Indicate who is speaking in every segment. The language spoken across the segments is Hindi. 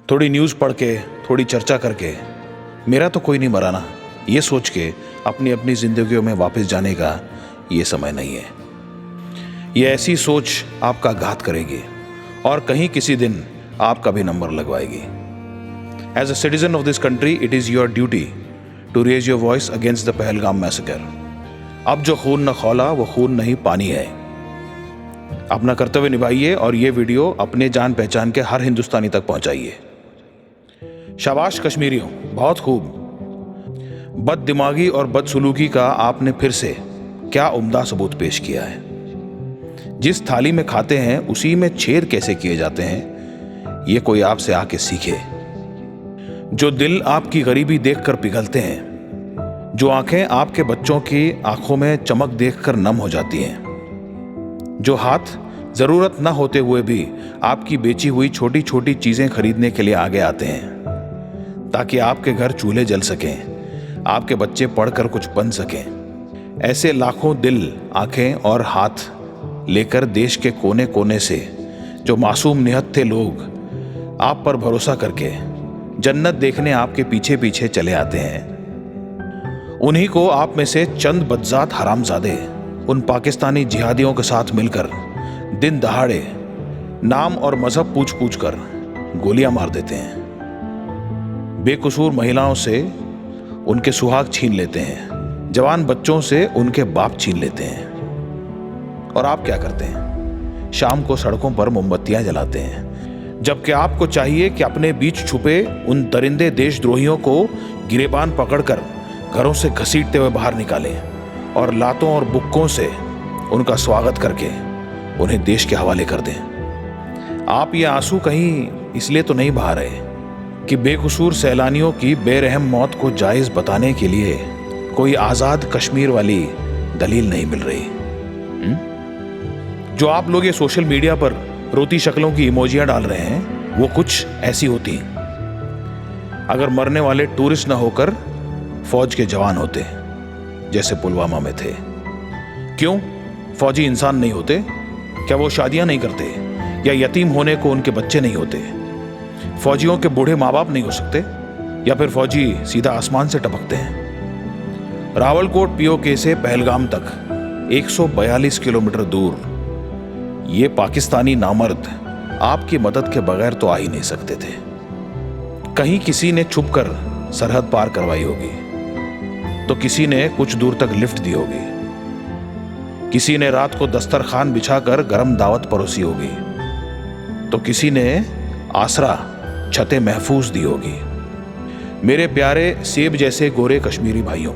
Speaker 1: थोड़ी न्यूज़ पढ़ के, थोड़ी चर्चा करके मेरा तो कोई नहीं मरा ना, ये सोच के अपनी अपनी जिंदगियों में वापस जाने का ये समय नहीं है। ये ऐसी सोच आपका घात करेगी और कहीं किसी दिन आपका भी नंबर लगवाएगी। As a citizen of this country, it is your duty to raise your voice against the Pahalgam massacre. अब जो खून न खौला वो खून नहीं पानी है। अपना कर्तव्य निभाइए और ये वीडियो अपने जान पहचान के हर हिंदुस्तानी तक पहुंचाइए। शाबाश कश्मीरियों, बहुत खूब। बददिमागी और बदसलूकी का आपने फिर से क्या उम्दा सबूत पेश किया है। जिस थाली में खाते हैं उसी में छेद कैसे किए जाते हैं, ये कोई आपसे आके सीखे। जो दिल आपकी गरीबी देखकर पिघलते हैं, जो आंखें आपके बच्चों की आंखों में चमक देखकर नम हो जाती हैं, जो हाथ जरूरत न होते हुए भी आपकी बेची हुई छोटी छोटी चीजें खरीदने के लिए आगे आते हैं ताकि आपके घर चूल्हे जल सकें, आपके बच्चे पढ़कर कुछ बन सकें। ऐसे लाखों दिल, आंखें और हाथ लेकर देश के कोने कोने से जो मासूम निहत्थे थे लोग आप पर भरोसा करके जन्नत देखने आपके पीछे पीछे चले आते हैं, उन्हीं को आप में से चंद बदजात हरामजादे उन पाकिस्तानी जिहादियों के साथ मिलकर दिन दहाड़े नाम और मजहब पूछ पूछ कर गोलियां मार देते हैं। बेकसूर महिलाओं से उनके सुहाग छीन लेते हैं, जवान बच्चों से उनके बाप छीन लेते हैं। और आप क्या करते हैं? शाम को सड़कों पर मोमबत्तियां जलाते हैं, जबकि आपको चाहिए कि अपने बीच छुपे उन दरिंदे देशद्रोहियों को गिरेबान पकड़कर घरों से घसीटते हुए बाहर निकालें और लातों और बुक्कों से उनका स्वागत करके उन्हें देश के हवाले कर दें। आप ये आंसू कहीं इसलिए तो नहीं बहा रहे कि बेकसूर सैलानियों की बेरहम मौत को जायज बताने के लिए कोई आजाद कश्मीर वाली दलील नहीं मिल रही। जो आप लोग ये सोशल मीडिया पर रोती शक्लों की इमोजियां डाल रहे हैं, वो कुछ ऐसी होती अगर मरने वाले टूरिस्ट ना होकर फौज के जवान होते, जैसे पुलवामा में थे। क्यों? फौजी इंसान नहीं होते क्या? वो शादियां नहीं करते या यतीम होने को उनके बच्चे नहीं होते? फौजियों के बूढ़े माँ बाप नहीं हो सकते या फिर फौजी सीधा आसमान से टपकते हैं? रावलकोट पीओके से पहलगाम तक 142 किलोमीटर दूर ये पाकिस्तानी नामर्द आपकी मदद के बगैर तो आ ही नहीं सकते थे। कहीं किसी ने छुपकर सरहद पार करवाई होगी, तो किसी ने कुछ दूर तक लिफ्ट दी होगी, किसी ने रात को दस्तरखान बिछाकर गरम दावत परोसी होगी, तो किसी ने आसरा छतें महफूज दी होगी। मेरे प्यारे सेब जैसे गोरे कश्मीरी भाइयों,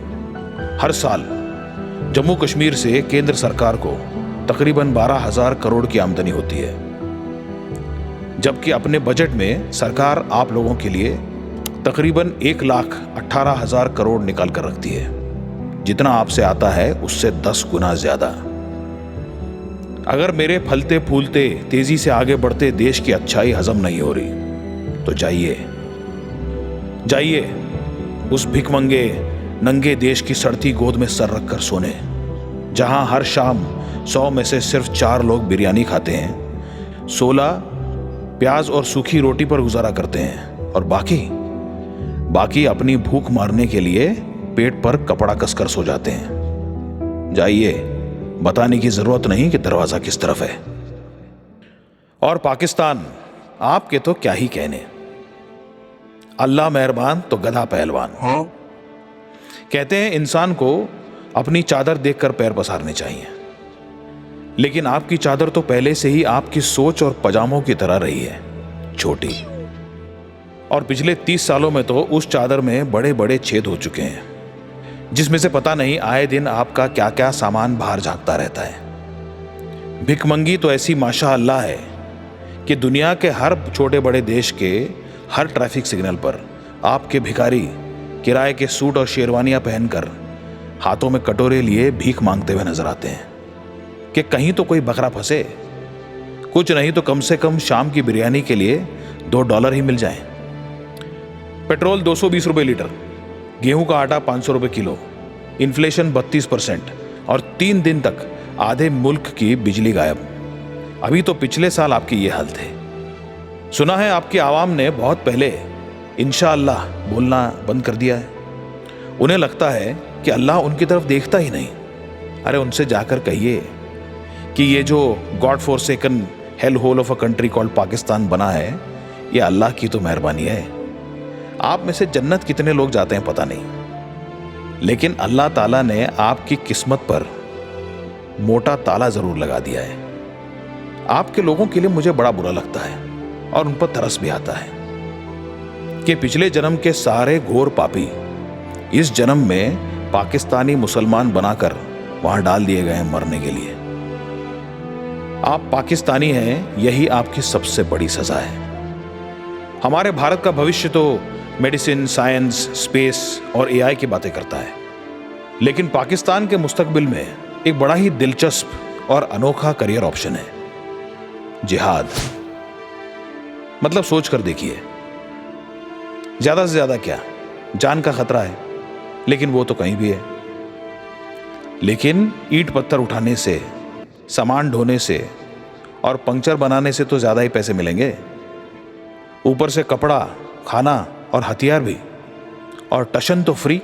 Speaker 1: हर साल जम्मू कश्मीर से केंद्र सरकार को तकरीबन 12,000 करोड़ की आमदनी होती है, जबकि अपने बजट में सरकार आप लोगों के लिए तकरीबन 1,18,000 करोड़ निकाल कर रखती है। जितना आपसे आता है उससे 10 गुना ज्यादा। अगर मेरे फलते फूलते तेजी से आगे बढ़ते देश की अच्छाई हजम नहीं हो रही तो जाइए उस भिखमंगे नंगे देश की सड़ती गोद में सर रखकर सोने, जहां हर शाम 100 में से सिर्फ 4 लोग बिरयानी खाते हैं, 16 प्याज और सूखी रोटी पर गुजारा करते हैं और बाकी अपनी भूख मारने के लिए पेट पर कपड़ा कसकर सो जाते हैं। जाइए, बताने की जरूरत नहीं कि दरवाजा किस तरफ है। और पाकिस्तान, आपके तो क्या ही कहने। अल्लाह मेहरबान तो गधा पहलवान। कहते हैं इंसान को अपनी चादर देखकर पैर पसारने चाहिए, लेकिन आपकी चादर तो पहले से ही आपकी सोच और पजामों की तरह रही है, छोटी। और पिछले 30 सालों में तो उस चादर में बड़े बड़े छेद हो चुके हैं, जिसमें से पता नहीं आए दिन आपका क्या क्या सामान बाहर झांकता रहता है। भिखमंगी तो ऐसी माशा अल्लाह है कि दुनिया के हर छोटे बड़े देश के हर ट्रैफिक सिग्नल पर आपके भिखारी किराए के सूट और शेरवानियां पहनकर हाथों में कटोरे लिए भीख मांगते हुए नजर आते हैं कि कहीं तो कोई बकरा फंसे, कुछ नहीं तो कम से कम शाम की बिरयानी के लिए $2 ही मिल जाए। पेट्रोल 220 रुपये लीटर, गेहूं का आटा 500 रुपये किलो, इन्फ्लेशन 32% और 3 दिन तक आधे मुल्क की बिजली गायब। अभी तो पिछले साल आपके ये हाल थे। सुना है आपकी आवाम ने बहुत पहले इंशाअल्लाह बोलना बंद कर दिया है। उन्हें लगता है कि अल्लाह उनकी तरफ देखता ही नहीं। अरे उनसे जाकर कहिए कि ये जो God forsaken hell hole of a country called Pakistan बना है, ये अल्लाह की तो मेहरबानी है। आप में से जन्नत कितने लोग जाते हैं पता नहीं, लेकिन अल्लाह ताला ने आपकी किस्मत पर मोटा ताला जरूर लगा दिया है। आपके लोगों के लिए मुझे बड़ा बुरा लगता है और उन पर तरस भी आता है कि पिछले जन्म के सारे घोर पापी इस जन्म में पाकिस्तानी मुसलमान बनाकर वहां डाल दिए गए हैं मरने के लिए। आप पाकिस्तानी हैं, यही आपकी सबसे बड़ी सजा है। हमारे भारत का भविष्य तो मेडिसिन, साइंस, स्पेस और एआई की बातें करता है, लेकिन पाकिस्तान के मुस्तकबिल में एक बड़ा ही दिलचस्प और अनोखा करियर ऑप्शन है, जिहाद। मतलब सोच कर देखिए, ज्यादा से ज्यादा क्या, जान का खतरा है, लेकिन वो तो कहीं भी है। लेकिन ईंट पत्थर उठाने से, सामान ढोने से और पंक्चर बनाने से तो ज्यादा ही पैसे मिलेंगे। ऊपर से कपड़ा, खाना और हथियार भी, और टशन तो फ्री।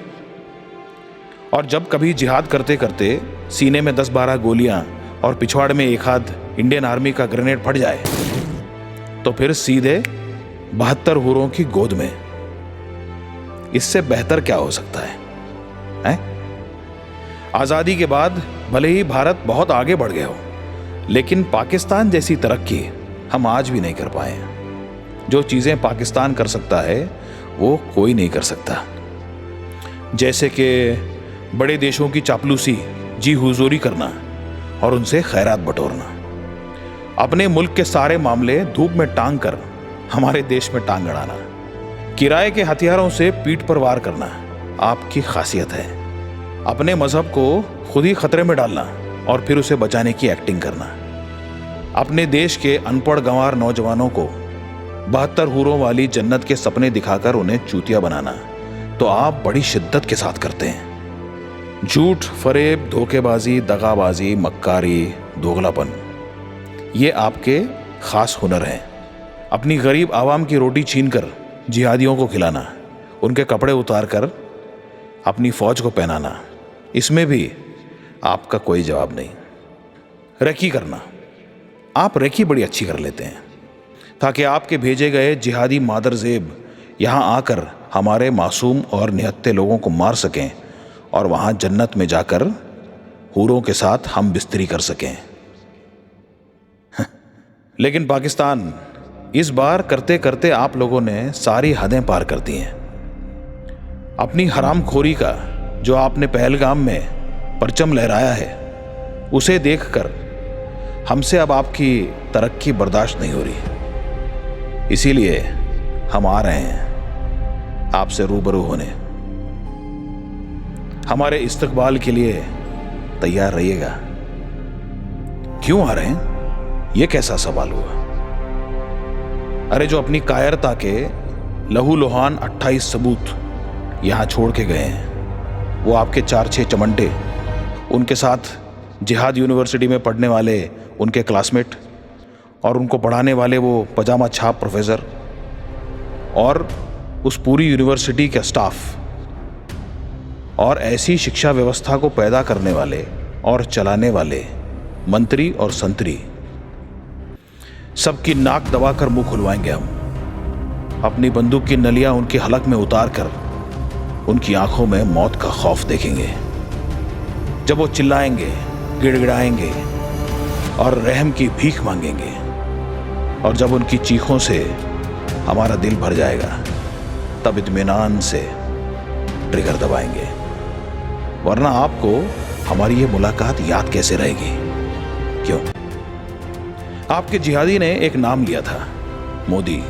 Speaker 1: और जब कभी जिहाद करते करते सीने में 10-12 गोलियां और पिछवाड़ में एक हाथ इंडियन आर्मी का ग्रेनेड फट जाए, तो फिर सीधे 72 हूरों की गोद में। इससे बेहतर क्या हो सकता है? आजादी के बाद भले ही भारत बहुत आगे बढ़ गया हो, लेकिन पाकिस्तान जैसी तरक्की हम आज भी नहीं कर पाए। जो चीजें पाकिस्तान कर सकता है वो कोई नहीं कर सकता। जैसे कि बड़े देशों की चापलूसी, जी हुजूरी करना और उनसे खैरात बटोरना, अपने मुल्क के सारे मामले धूप में टांग कर हमारे देश में टांग अड़ाना, किराए के हथियारों से पीठ पर वार करना आपकी खासियत है। अपने मजहब को खुद ही खतरे में डालना और फिर उसे बचाने की एक्टिंग करना, अपने देश के अनपढ़ गंवार नौजवानों को 72 हूरों वाली जन्नत के सपने दिखाकर उन्हें चूतिया बनाना, तो आप बड़ी शिद्दत के साथ करते हैं। झूठ, फरेब, धोखेबाजी, दगाबाजी, मक्कारी, दोगलापन, ये आपके खास हुनर हैं। अपनी गरीब आवाम की रोटी छीनकर जिहादियों को खिलाना, उनके कपड़े उतार कर अपनी फौज को पहनाना, इसमें भी आपका कोई जवाब नहीं। रेकी करना, आप रेकी बड़ी अच्छी कर लेते हैं, ताकि आपके भेजे गए जिहादी मादरजेब यहाँ आकर हमारे मासूम और निहत्ते लोगों को मार सकें और वहाँ जन्नत में जाकर हूरों के साथ हम बिस्तरी कर सकें। लेकिन पाकिस्तान, इस बार करते करते आप लोगों ने सारी हदें पार कर दी हैं। अपनी हरामखोरी का जो आपने पहलगाम में परचम लहराया है, उसे देखकर हमसे अब आपकी तरक्की बर्दाश्त नहीं हो रही। इसीलिए हम आ रहे हैं आपसे रूबरू होने। हमारे इस्तकबाल के लिए तैयार रहिएगा। क्यों आ रहे हैं? यह कैसा सवाल हुआ? अरे जो अपनी कायरता के लहूलुहान 28 सबूत यहां छोड़ के गए हैं, वो आपके 4-6 चमंटे, उनके साथ जिहाद यूनिवर्सिटी में पढ़ने वाले उनके क्लासमेट और उनको पढ़ाने वाले वो पजामा छाप प्रोफेसर और उस पूरी यूनिवर्सिटी का स्टाफ और ऐसी शिक्षा व्यवस्था को पैदा करने वाले और चलाने वाले मंत्री और संतरी, सबकी नाक दबाकर मुंह खुलवाएंगे हम। अपनी बंदूक की नलियां उनकी हलक में उतार कर उनकी आंखों में मौत का खौफ देखेंगे। जब वो चिल्लाएंगे, गिड़गिड़ाएंगे और रहम की भीख मांगेंगे, और जब उनकी चीखों से हमारा दिल भर जाएगा, तब इत्मीनान से ट्रिगर दबाएंगे। वरना आपको हमारी ये मुलाकात याद कैसे रहेगी? क्यों? आपके जिहादी ने एक नाम लिया था, मोदी।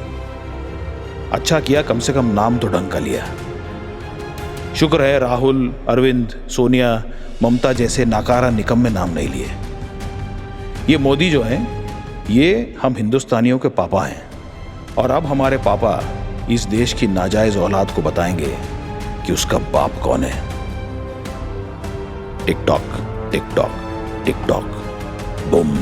Speaker 1: अच्छा किया, कम से कम नाम तो ढंग का लिया। शुक्र है राहुल, अरविंद, सोनिया, ममता जैसे नाकारा निकम्मे नाम नहीं लिए। ये मोदी जो हैं, ये हम हिंदुस्तानियों के पापा हैं, और अब हमारे पापा इस देश की नाजायज औलाद को बताएंगे कि उसका बाप कौन है। Tick tock, tick tock, tick tock, boom.